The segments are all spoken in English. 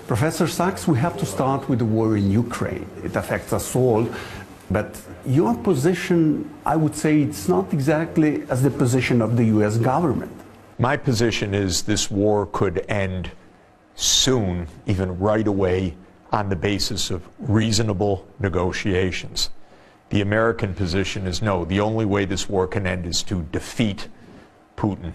Professor Sachs, we have to start with the war in Ukraine. It affects us all, but your position, I would say, it's not exactly as the position of the U.S. government. My position is this war could end soon, even right away, on the basis of reasonable negotiations. The American position is no, the only way this war can end is to defeat Putin.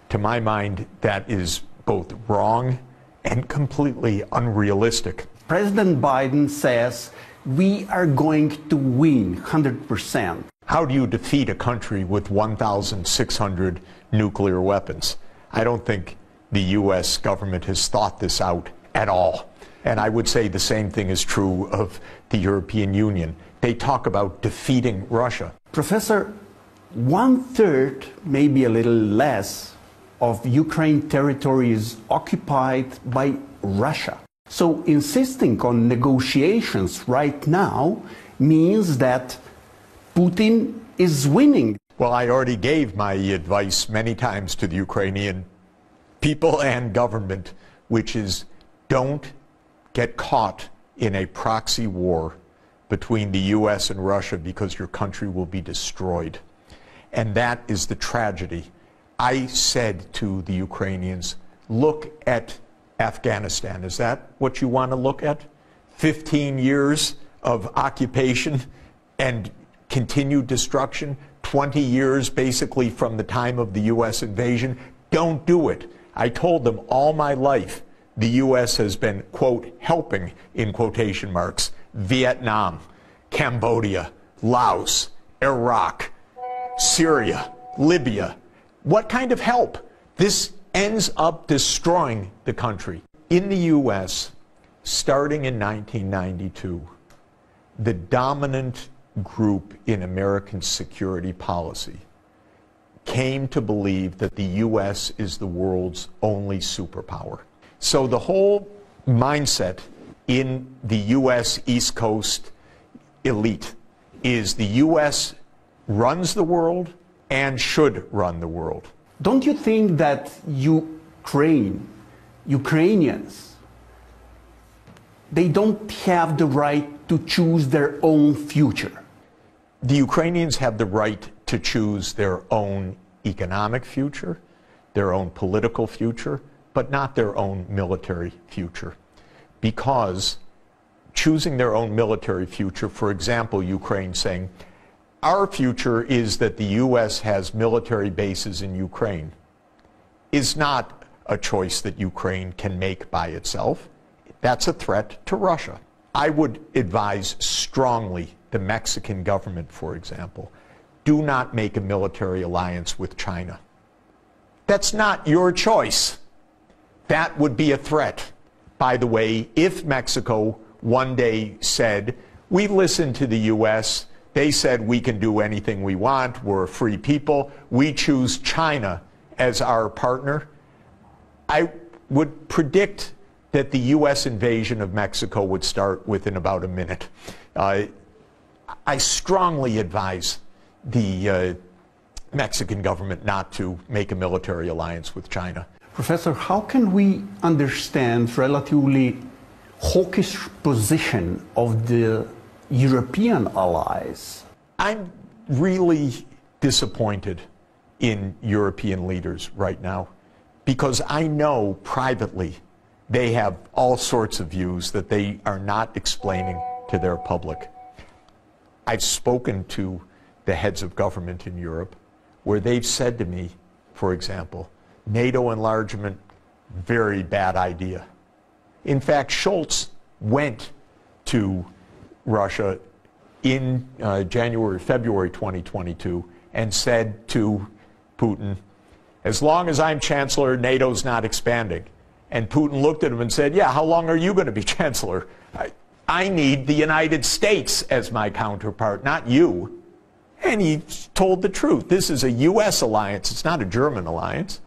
To my mind, that is both wrong and completely unrealistic. President Biden says we are going to win 100%. How do you defeat a country with 1,600 nuclear weapons? I don't think the U.S. government has thought this out at all. And I would say the same thing is true of the European Union. They talk about defeating Russia. Professor, 1/3, maybe a little less, of Ukraine territory is occupied by Russia. So insisting on negotiations right now means that Putin is winning. Well, I already gave my advice many times to the Ukrainian people and government, which is don't get caught in a proxy war between the U.S. and Russia because your country will be destroyed. And that is the tragedy. I said to the Ukrainians, look at Afghanistan. Is that what you want to look at? 15 years of occupation and continued destruction, 20 years basically from the time of the U.S. invasion. Don't do it. I told them all my life the U.S. has been, quote, helping, in quotation marks, Vietnam, Cambodia, Laos, Iraq, Syria, Libya. What kind of help? This ends up destroying the country. In the U.S., starting in 1992, the dominant group in American security policy came to believe that the U.S. is the world's only superpower. So the whole mindset in the U.S. East Coast elite is the U.S. runs the world and should run the world. Don't you think that Ukrainians, they don't have the right to choose their own future? The Ukrainians have the right to choose their own economic future, their own political future, but not their own military future. Because choosing their own military future, for example, Ukraine saying, our future is that the U.S. has military bases in Ukraine, is not a choice that Ukraine can make by itself. That's a threat to Russia. I would advise strongly the Mexican government, for example, do not make a military alliance with China. That's not your choice. That would be a threat. By the way, if Mexico one day said, we listened to the U.S., they said we can do anything we want, we're a free people, we choose China as our partner, I would predict that the U.S. invasion of Mexico would start within about a minute. I strongly advise the Mexican government not to make a military alliance with China. Professor, how can we understand relatively hawkish position of the European allies? I'm really disappointed in European leaders right now because I know privately they have all sorts of views that they are not explaining to their public. I've spoken to the heads of government in Europe where they've said to me, for example, NATO enlargement, very bad idea. In fact, Scholz went to Russia in February 2022 and said to Putin, as long as I'm chancellor, NATO's not expanding. And Putin looked at him and said, yeah, how long are you going to be chancellor? I need the United States as my counterpart, not you. And he told the truth. This is a U.S. alliance. It's not a German alliance.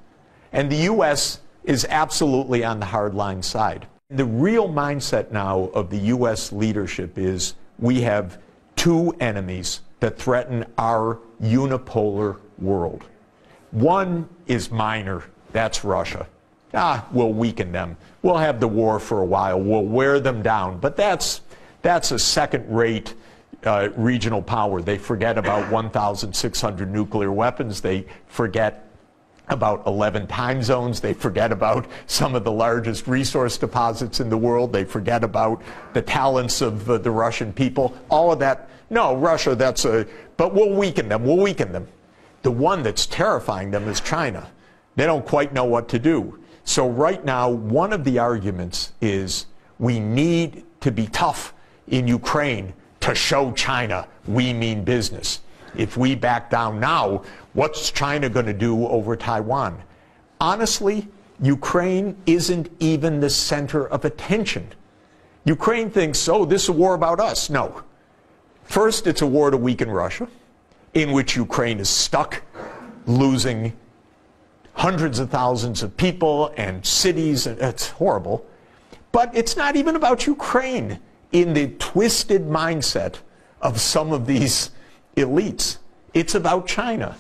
And the U.S. is absolutely on the hardline side. The real mindset now of the U.S. leadership is we have two enemies that threaten our unipolar world. One is minor, that's Russia. we'll weaken them. We'll have the war for a while. We'll wear them down. But that's a second-rate regional power. They forget about 1,600 nuclear weapons. They forget about 11 time zones. They forget about some of the largest resource deposits in the world. They forget about the talents of the Russian people. All of that. No, Russia, but we'll weaken them. We'll weaken them. The one that's terrifying them is China. They don't quite know what to do. So right now, one of the arguments is we need to be tough in Ukraine to show China we mean business. If we back down now, what's China going to do over Taiwan? Honestly, Ukraine isn't even the center of attention. Ukraine thinks, oh, this is a war about us. No. First, it's a war to weaken Russia, in which Ukraine is stuck, losing hundreds of thousands of people and cities. It's horrible. But it's not even about Ukraine in the twisted mindset of some of these elites. It's about China.